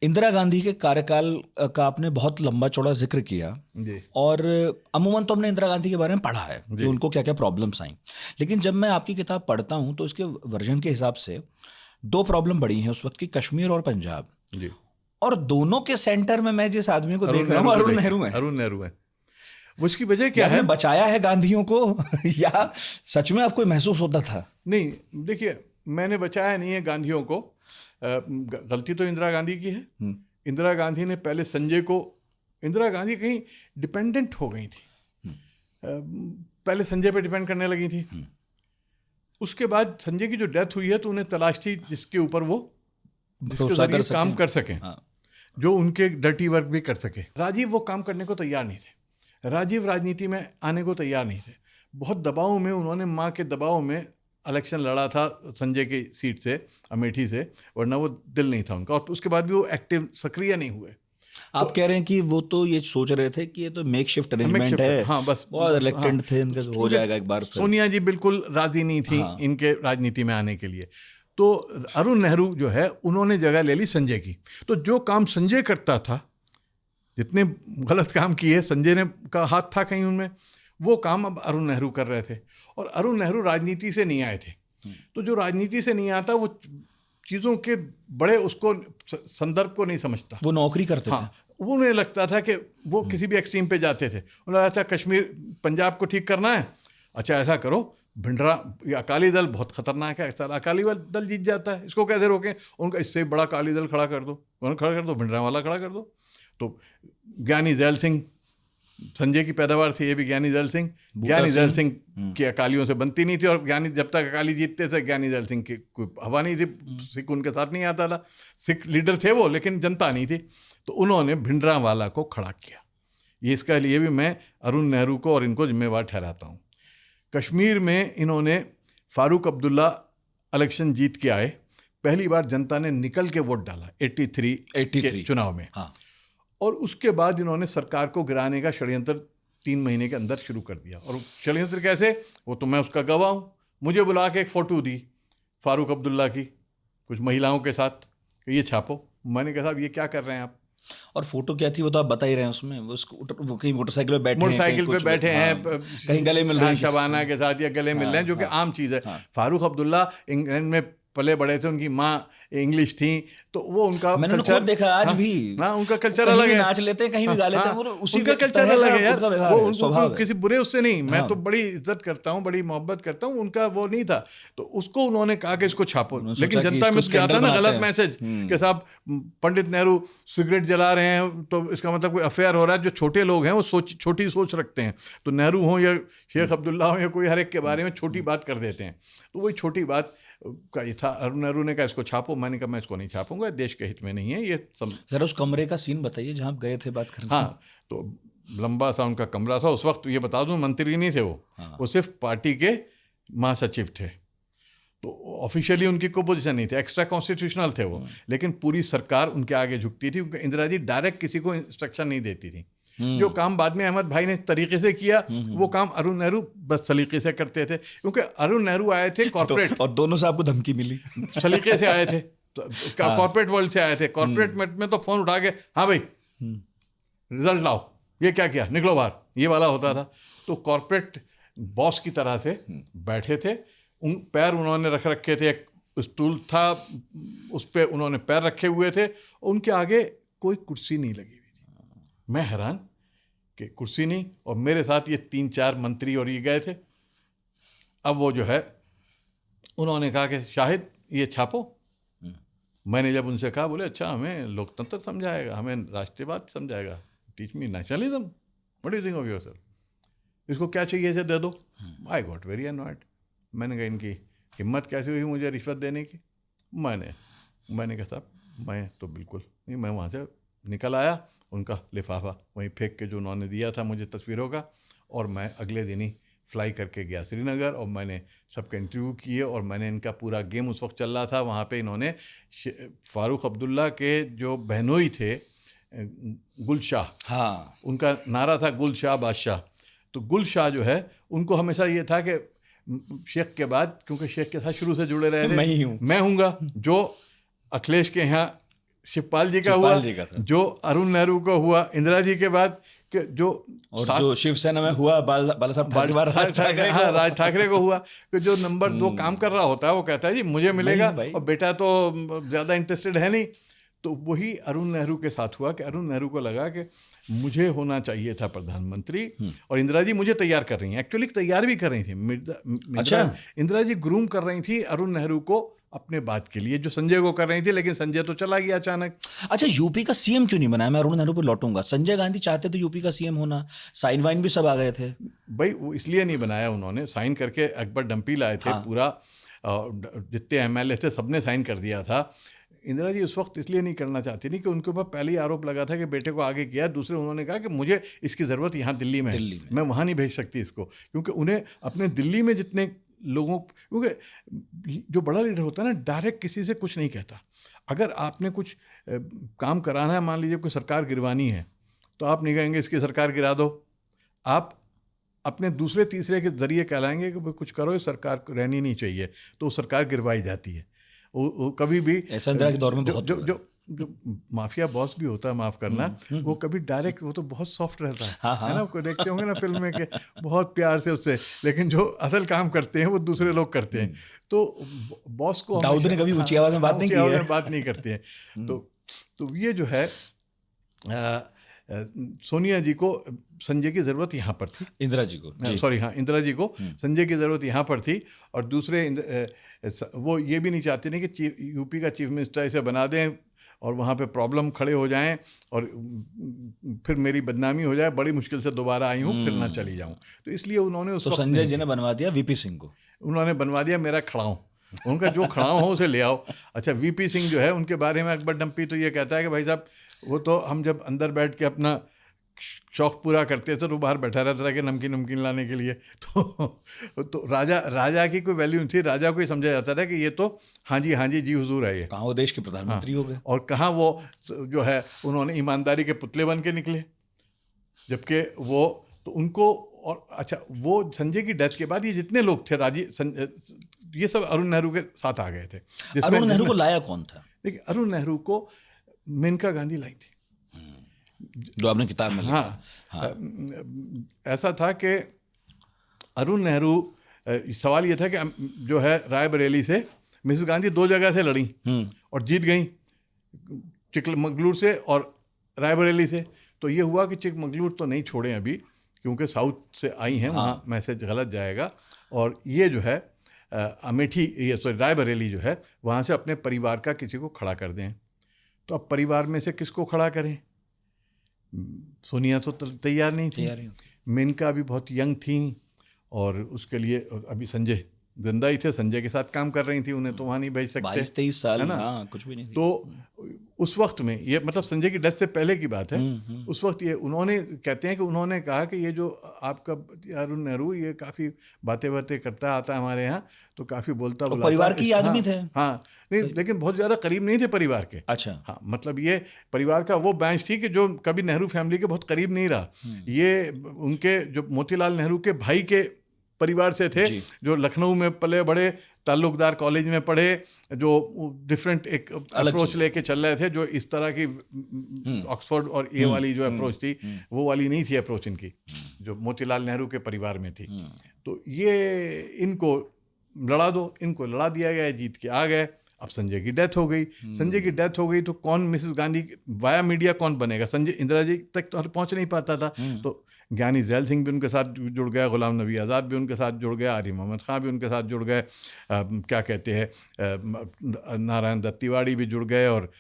इंदिरा गांधी के कार्यकाल का आपने बहुत लंबा चौड़ा जिक्र किया जी और अमूमन तो हमने इंदिरा गांधी के बारे में पढ़ा है कि जी। उनको क्या क्या प्रॉब्लम्स आई, लेकिन जब मैं आपकी किताब पढ़ता हूँ तो इसके वर्जन के हिसाब से दो प्रॉब्लम बड़ी हैं उस वक्त की, कश्मीर और पंजाब, जी। और दोनों के सेंटर में मैं जिस आदमी को देख रहा हूँ अरुण नेहरू है। अरुण नेहरू है। उसकी वजह क्या है? आपने बचाया है गांधियों को या सच में आपको महसूस होता था? नहीं, देखिए, मैंने बचाया नहीं है गांधियों को। गलती तो इंदिरा गांधी की है। इंदिरा गांधी ने पहले संजय को, इंदिरा गांधी कहीं डिपेंडेंट हो गई थी, पहले संजय पे डिपेंड करने लगी थी। उसके बाद संजय की जो डेथ हुई है तो उन्हें तलाश थी जिसके ऊपर वो, जिसके जरिए काम कर सकें, जो उनके डर्टी वर्क भी कर सके। राजीव वो काम करने को तैयार नहीं थे। राजीव राजनीति में आने को तैयार नहीं थे। बहुत दबाव में उन्होंने, माँ के दबाव में इलेक्शन लड़ा था संजय की सीट से, अमेठी से, वरना वो दिल नहीं था उनका। और उसके बाद भी वो एक्टिव, सक्रिय नहीं हुए। आप कह रहे हैं कि वो तो ये सोच रहे थे कि ये तो मेक शिफ्ट अरेंजमेंट है। हाँ, बस बहुत इलेक्टेड थे, इनका हो जाएगा एक बार। सोनिया जी बिल्कुल राजी नहीं थी इनके राजनीति में आने के लिए। तो अरुण नेहरू जो है, उन्होंने जगह ले ली संजय की। तो जो काम संजय करता था, जितने गलत काम किए संजय ने का हाथ था कहीं उनमें, वो काम अब अरुण नेहरू कर रहे थे। और अरुण नेहरू राजनीति से नहीं आए थे, तो जो राजनीति से नहीं आता वो चीज़ों के बड़े उसको संदर्भ को नहीं समझता। वो नौकरी करते थे। उन्हें लगता था कि वो किसी भी एक्सट्रीम पे जाते थे। उन्हें लगता था कश्मीर, पंजाब को ठीक करना है, अच्छा ऐसा करो, भिंडरा, अकाली दल बहुत खतरनाक है, सर अकाली दल जीत जाता है, इसको कैसे रोकें? उनका इससे बड़ा अकाली दल खड़ा कर दो, भिंडरा वाला खड़ा कर दो। तो ज्ञानी जैल सिंह, संजय की पैदावार थी ये भी, ज्ञानी जैल सिंह की अकालियों से बनती नहीं थी। और ज्ञानी, जब तक अकाली जीतते थे, ज्ञानी जैल सिंह की कोई हवा नहीं थी, सिख उनके साथ नहीं आता था। सिख लीडर थे वो, लेकिन जनता नहीं थी। तो उन्होंने भिंडरा वाला को खड़ा किया। ये इसका लिए भी मैं अरुण नेहरू को और इनको जिम्मेवार ठहराता हूँ। कश्मीर में इन्होंने, फारूक अब्दुल्ला इलेक्शन जीत के आए, पहली बार जनता ने निकल के वोट डाला 83 के चुनाव में। हाँ। और उसके बाद इन्होंने सरकार को गिराने का षड्यंत्र 3 महीने के अंदर शुरू कर दिया। और षड्यंत्र कैसे, वो तो मैं उसका गवाह हूँ। मुझे बुला के एक फ़ोटो दी फारूक अब्दुल्ला की कुछ महिलाओं के साथ, ये छापो। मैंने कहा साहब ये क्या कर रहे हैं आप? और फोटो क्या थी वो तो आप बता ही रहे हैं। उसमें वो कहीं मोटरसाइकिल पे बैठे हैं, कहीं गले मिल रहे हैं शबाना के साथ, या गले मिल रहे हैं, जो कि आम चीज़ है। फारूक अब्दुल्ला इंग्लैंड में पले बड़े थे, उनकी माँ इंग्लिश थी, तो वो उनका मैंने कल्चर देखा आज भी। हाँ, उनका कल्चर अलग है। नाच लेते हैं, कहीं भी गा लेते हैं, उसी का कल्चर अलग है यार। वो उनको किसी बुरे उससे नहीं, मैं तो बड़ी इज्जत करता हूँ, बड़ी मोहब्बत करता हूँ, उनका वो नहीं था। तो उसको उन्होंने कहा कि इसको छापो, लेकिन जनता में आता ना गलत मैसेज कि साहब पंडित नेहरू सिगरेट जला रहे हैं, तो इसका मतलब कोई अफेयर हो रहा है। जो छोटे लोग हैं वो छोटी सोच रखते हैं, तो नेहरू हो या शेख अब्दुल्ला हो या कोई, हर एक के बारे में छोटी बात कर देते हैं। तो वही छोटी बात का ये था। अरुण नेहरू ने कहा इसको छापो, मैंने कहा मैं इसको नहीं छापूंगा, देश के हित में नहीं है ये सब। जरा उस कमरे का सीन बताइए जहाँ आप गए थे बात करने। हाँ, तो लंबा सा उनका कमरा था। उस वक्त ये बता दूं, मंत्री नहीं थे वो सिर्फ पार्टी के महासचिव थे। तो ऑफिशियली उनकी कोई पोजीशन नहीं थी, एक्स्ट्रा कॉन्स्टिट्यूशनल थे वो, लेकिन पूरी सरकार उनके आगे झुकती थी। इंदिरा जी डायरेक्ट किसी को इंस्ट्रक्शन नहीं देती थी। जो काम बाद में अहमद भाई ने तरीके से किया, वो काम अरुण नेहरू बस सलीके से करते थे, क्योंकि अरुण नेहरू आए थे कॉर्पोरेट। और दोनों से आपको धमकी मिली? सलीके से आए थे, कॉर्पोरेट वर्ल्ड से आए थे। कॉर्पोरेट में तो फोन उठा के, हाँ भाई रिजल्ट लाओ, ये क्या किया, निकलो बाहर, ये वाला होता था। तो कॉर्पोरेट बॉस की तरह से बैठे थे। पैर उन्होंने रख रखे थे, एक स्टूल था उस पर उन्होंने पैर रखे हुए थे, उनके आगे कोई कुर्सी नहीं लगी। मैं हैरान कि कुर्सी नहीं, और मेरे साथ ये 3-4 मंत्री और ये गए थे। अब वो जो है, उन्होंने कहा कि शाहिद ये छापो। मैंने जब उनसे कहा, बोले अच्छा हमें लोकतंत्र समझाएगा, हमें राष्ट्रीयवाद समझाएगा, teach me nationalism, what do you think of yourself, इसको क्या चाहिए इसे दे दो। I got very annoyed. मैंने कहा इनकी हिम्मत कैसे हुई मुझे रिश्वत देने की। मैंने कहा साहब मैं तो बिल्कुल नहीं। मैं वहाँ से निकल आया, उनका लिफाफा वहीं फेंक के जो उन्होंने दिया था मुझे तस्वीरों का, और मैं अगले दिन ही फ्लाई करके गया श्रीनगर, और मैंने सबके इंटरव्यू किए। और मैंने इनका पूरा गेम उस वक्त चल रहा था वहाँ पे। इन्होंने फारूक अब्दुल्ला के जो बहनोई थे गुलशाह, हाँ, उनका नारा था गुलशाह बादशाह। तो गुलशाह जो है, उनको हमेशा ये था कि शेख के बाद, क्योंकि शेख के साथ शुरू से जुड़े रहे थे, मैं हूँगा। जो अखिलेश के यहाँ शिवपाल जी का शिवपाल हुआ, जी का था। जो अरुण नेहरू को हुआ इंदिरा जी के बाद, कि जो और जो शिवसेना में हुआ बाला साहब ठाकरे के बाद राज ठाकरे हाँ, को। राज ठाकरे को हुआ कि जो नंबर 2 काम कर रहा होता है वो कहता है जी मुझे मिलेगा, भाई। और बेटा तो ज़्यादा इंटरेस्टेड है नहीं। तो वही अरुण नेहरू के साथ हुआ कि अरुण नेहरू को लगा कि मुझे होना चाहिए था प्रधानमंत्री, और इंदिरा जी मुझे तैयार कर रही हैं, एक्चुअली तैयार भी कर रही थी। अच्छा। इंदिरा जी ग्रूम कर रही थी अरुण नेहरू को अपने बात के लिए, जो संजय को कर रही थी, लेकिन संजय तो चला गया अचानक। अच्छा, यूपी का सीएम क्यों नहीं बनाया? मैं अरुण नेहरू पे लौटूंगा। संजय गांधी चाहते थे यूपी का सीएम होना, साइन वाइन भी सब आ गए थे। भाई वो इसलिए नहीं बनाया उन्होंने, साइन करके अकबर डंपी लाए थे। हाँ। पूरा जितने एमएलए थे सबने साइन कर दिया था। इंदिरा जी उस वक्त इसलिए नहीं करना चाहती थी कि उनके ऊपर पहले ही आरोप लगा था कि बेटे को आगे किया। दूसरे उन्होंने कहा कि मुझे इसकी ज़रूरत यहाँ दिल्ली में है, मैं वहाँ नहीं भेज सकती इसको, क्योंकि उन्हें अपने दिल्ली में जितने लोगों, क्योंकि जो बड़ा लीडर होता है ना, डायरेक्ट किसी से कुछ नहीं कहता। अगर आपने कुछ काम कराना है, मान लीजिए कोई सरकार गिरवानी है, तो आप नहीं कहेंगे इसकी सरकार गिरा दो, आप अपने दूसरे तीसरे के जरिए कहलाएंगे कि भाई कुछ करो, ये सरकार रहनी नहीं चाहिए, तो सरकार गिरवाई जाती है। वो कभी भी ऐसा इंदिरा के दौर में बहुत जो माफिया बॉस भी होता है, माफ करना, वो कभी डायरेक्ट, वो तो बहुत सॉफ्ट रहता है, है ना? आपको देखते होंगे ना फिल्म में कि बहुत प्यार से उससे, लेकिन जो असल काम करते हैं वो दूसरे लोग करते हैं। तो बॉस को दाऊद ने कभी ऊंची आवाज में बात नहीं की है, बात नहीं करते हैं। तो ये जो है सोनिया जी को संजय की ज़रूरत यहाँ पर थी, इंदिरा जी को, सॉरी हाँ, इंदिरा जी को संजय की ज़रूरत यहाँ पर थी। और दूसरे वो ये भी नहीं चाहते नहीं कि यूपी का चीफ मिनिस्टर इसे बना दें और वहाँ पे प्रॉब्लम खड़े हो जाएं और फिर मेरी बदनामी हो जाए, बड़ी मुश्किल से दोबारा आई हूँ, फिर ना चली जाऊँ। तो इसलिए उन्होंने उस वक्त संजय जी ने बनवा दिया वीपी सिंह को, उन्होंने बनवा दिया मेरा खड़ाऊँ, उनका जो खड़ाऊँ हो उसे ले आओ। अच्छा, वीपी सिंह जो है, उनके बारे में अकबर डंपी तो ये कहता है कि भाई साहब, वो तो हम जब अंदर बैठ के अपना शौक पूरा करते थे तो बाहर बैठा रहता था कि नमकीन लाने के लिए। तो राजा की कोई वैल्यू नहीं थी, राजा को ही समझा जाता था कि ये तो हाँ जी हुजूर है। ये कहाँ वो देश के प्रधानमंत्री हो गए, और कहाँ वो जो है उन्होंने ईमानदारी के पुतले बन के निकले, जबकि वो तो उनको। और अच्छा, वो संजय की डेथ के बाद ये जितने लोग थे ये सब अरुण नेहरू के साथ आ गए थे। अरुण नेहरू को लाया कौन था? देखिए, अरुण नेहरू को मेनका गांधी लाई थी, जो आपने किताब में लिखा। हाँ। ऐसा था कि अरुण नेहरू, सवाल ये था कि जो है रायबरेली से मिसेस गांधी 2 जगह से लड़ी और जीत गई, चिकमगलूर से और रायबरेली से। तो ये हुआ कि चिकमगलूर तो नहीं छोड़े अभी, क्योंकि साउथ से आई हैं, वहाँ मैसेज गलत जाएगा। और ये जो है अमेठी, ये सॉरी रायबरेली जो है, वहाँ से अपने परिवार का किसी को खड़ा कर दें। तो अब परिवार में से किसको खड़ा करें? सोनिया तो तैयार नहीं थी, मेनका भी बहुत यंग थी, और उसके लिए अभी संजय जिंदा ही थे, संजय के साथ काम कर रही थी, उन्हें तो वहाँ नहीं भेज सकते, 22-23 साल, है ना? हाँ, कुछ भी नहीं थी। तो उस वक्त में ये, मतलब संजय की डेथ से पहले की बात है, उस वक्त ये उन्होंने कहते हैं कि उन्होंने कहा कि ये जो आपका अरुण नेहरू, ये काफ़ी बातें करता आता है हमारे यहाँ, तो काफ़ी बोलता तो परिवार की आदमी थे। हाँ, नहीं, लेकिन बहुत ज़्यादा करीब नहीं थे परिवार के। अच्छा, हाँ, मतलब ये परिवार का वो ब्रांच थी कि जो कभी नेहरू फैमिली के बहुत करीब नहीं रहा। ये उनके जो मोतीलाल नेहरू के भाई के परिवार से थे, जो लखनऊ में पले बड़े, ताल्लुकदार कॉलेज में पढ़े, जो डिफरेंट एक अप्रोच लेके चल रहे थे, जो इस तरह की ऑक्सफोर्ड और ये वाली जो अप्रोच थी, वो वाली नहीं थी अप्रोच इनकी, जो मोतीलाल नेहरू के परिवार में थी। तो ये इनको लड़ा दो, इनको लड़ा दिया गया, जीत के आ गए। अब संजय की डेथ हो गई, संजय की डेथ हो गई तो कौन मिसेस गांधी वाया मीडिया कौन बनेगा? संजय इंदिरा जी तक तो पहुंच नहीं पाता था। तो ज्ञानी जैल सिंह भी उनके साथ जुड़ गया, गुलाम नबी आज़ाद भी उनके साथ जुड़ गया, आरिफ मोहम्मद खां भी उनके साथ जुड़ गए, क्या कहते हैं, नारायण दत्त तिवारी भी जुड़ गए, और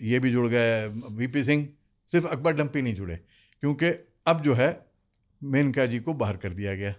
ये भी जुड़ गए वीपी सिंह। सिर्फ अकबर डंपी नहीं जुड़े, क्योंकि अब जो है मेनका जी को बाहर कर दिया गया।